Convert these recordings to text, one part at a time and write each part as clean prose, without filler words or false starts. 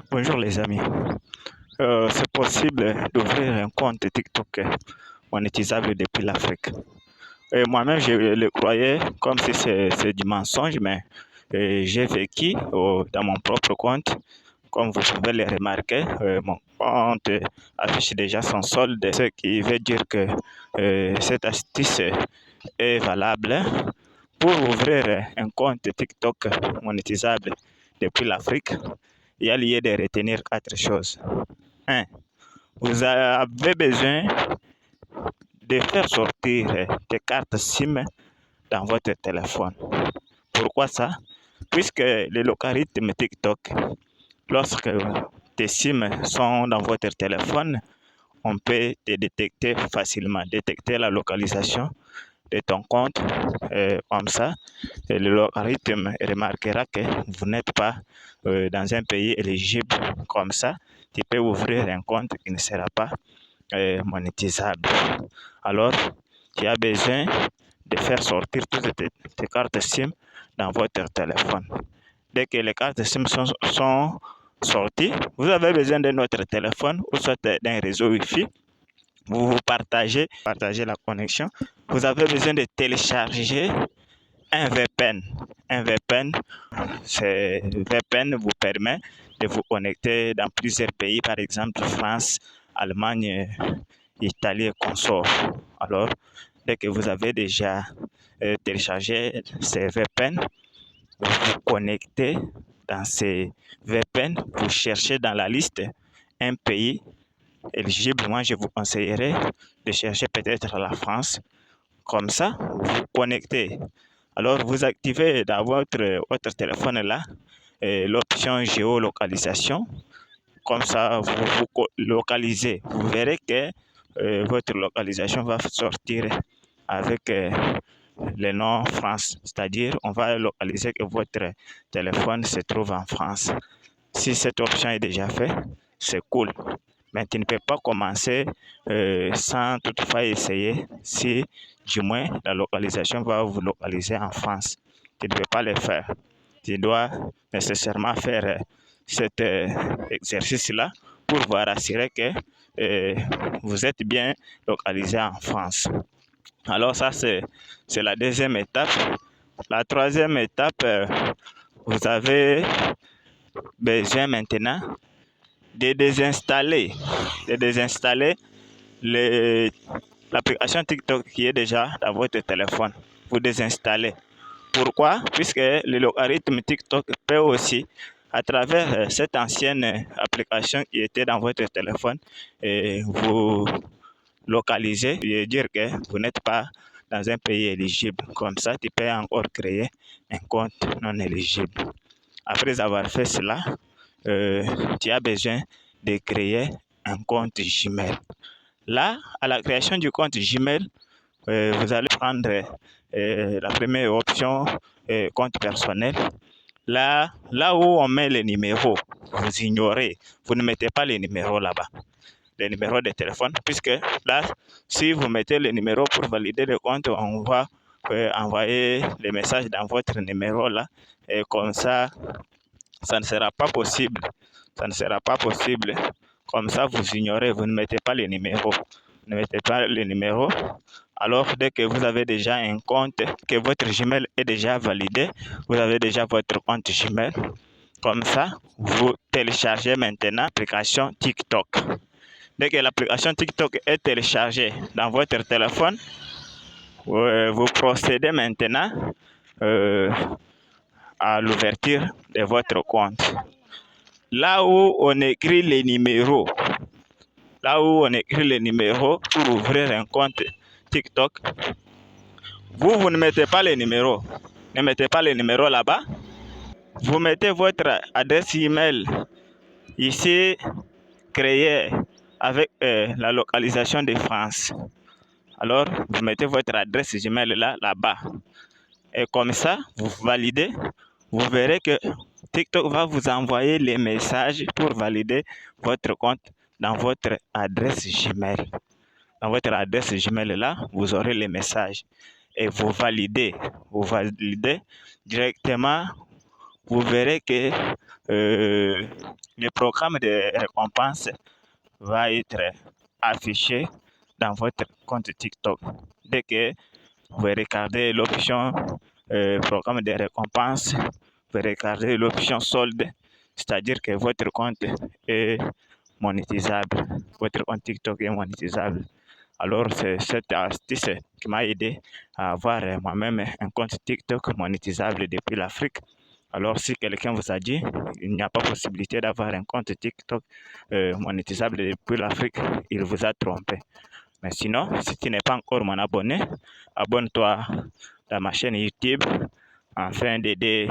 Bonjour les amis. C'est possible d'ouvrir un compte TikTok monétisable depuis l'Afrique. Et moi-même, je le croyais comme si c'est du mensonge, mais j'ai vécu dans mon propre compte. Comme vous pouvez le remarquer, mon compte affiche déjà son solde, ce qui veut dire que cette astuce est valable. Pour ouvrir un compte TikTok monétisable depuis l'Afrique, il y a lieu de retenir quatre choses. 1. Vous avez besoin de faire sortir des cartes SIM dans votre téléphone. Pourquoi ça? Puisque le logarithme TikTok, lorsque tes SIM sont dans votre téléphone, on peut te détecter facilement, détecter la localisation de ton compte. Comme ça, le logarithme remarquera que vous n'êtes pas dans un pays éligible. Comme ça, tu peux ouvrir un compte qui ne sera pas monétisable. Alors, tu as besoin de faire sortir toutes tes cartes SIM dans votre téléphone. Dès que les cartes SIM sont sorties, vous avez besoin d'un autre téléphone ou soit d'un réseau Wi-Fi. Vous partagez la connexion. Vous avez besoin de télécharger un VPN. Un VPN, VPN vous permet de vous connecter dans plusieurs pays, par exemple France, Allemagne, Italie et consorts. Alors, dès que vous avez déjà téléchargé ces VPN, vous vous connectez dans ces VPN, vous cherchez dans la liste un pays éligible. Moi, je vous conseillerais de chercher peut-être la France. Comme ça, vous vous connectez. Alors, vous activez dans votre téléphone là l'option géolocalisation. Comme ça, vous vous localisez. Vous verrez que votre localisation va sortir avec le nom France. C'est-à-dire, on va localiser que votre téléphone se trouve en France. Si cette option est déjà faite, c'est cool. Mais tu ne peux pas commencer sans toutefois essayer si du moins la localisation va vous localiser en France. Tu ne peux pas le faire. Tu dois nécessairement faire cet exercice-là pour vous assurer que vous êtes bien localisé en France. Alors ça, c'est la deuxième étape. La troisième étape, vous avez besoin maintenant de désinstaller l'application TikTok qui est déjà dans votre téléphone. Vous désinstallez. Pourquoi? Puisque le logarithme TikTok peut aussi, à travers cette ancienne application qui était dans votre téléphone, vous localiser et dire que vous n'êtes pas dans un pays éligible. Comme ça, tu peux encore créer un compte non éligible. Après avoir fait cela, tu as besoin de créer un compte Gmail. Là, à la création du compte Gmail, vous allez prendre la première option, compte personnel. Là où on met les numéros, vous ignorez, vous ne mettez pas les numéros là-bas, les numéros de téléphone, puisque là, si vous mettez les numéros pour valider le compte, on va envoyer les messages dans votre numéro là, et comme ça ne sera pas possible. Ça ne sera pas possible. Comme ça, vous ignorez, vous ne mettez pas les numéros. Vous ne mettez pas les numéros. Alors, dès que vous avez déjà un compte, que votre Gmail est déjà validé, vous avez déjà votre compte Gmail. Comme ça, vous téléchargez maintenant l'application TikTok. Dès que l'application TikTok est téléchargée dans votre téléphone, vous procédez maintenant à l'ouverture de votre compte. Là où on écrit les numéros, pour ouvrir un compte TikTok, vous ne mettez pas les numéros. Ne mettez pas les numéros là-bas. Vous mettez votre adresse email ici, créée avec la localisation de France. Alors, vous mettez votre adresse email là-bas. Et comme ça, vous validez. Vous verrez que TikTok va vous envoyer les messages pour valider votre compte dans votre adresse Gmail. Dans votre adresse Gmail là, vous aurez les messages et vous validez. Vous validez directement. Vous verrez que le programme de récompense va être affiché dans votre compte TikTok. Dès que vous regardez l'option programme de récompense, vous regardez l'option solde, c'est-à-dire que votre compte est monétisable. Votre compte TikTok est monétisable. Alors, c'est cette astuce qui m'a aidé à avoir moi-même un compte TikTok monétisable depuis l'Afrique. Alors, si quelqu'un vous a dit qu'il n'y a pas possibilité d'avoir un compte TikTok monétisable depuis l'Afrique, il vous a trompé. Mais sinon, si tu n'es pas encore mon abonné, abonne-toi à ma chaîne YouTube afin d'aider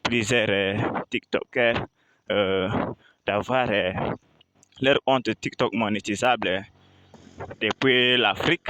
plusieurs TikTokers d'avoir leur compte TikTok monétisable depuis l'Afrique.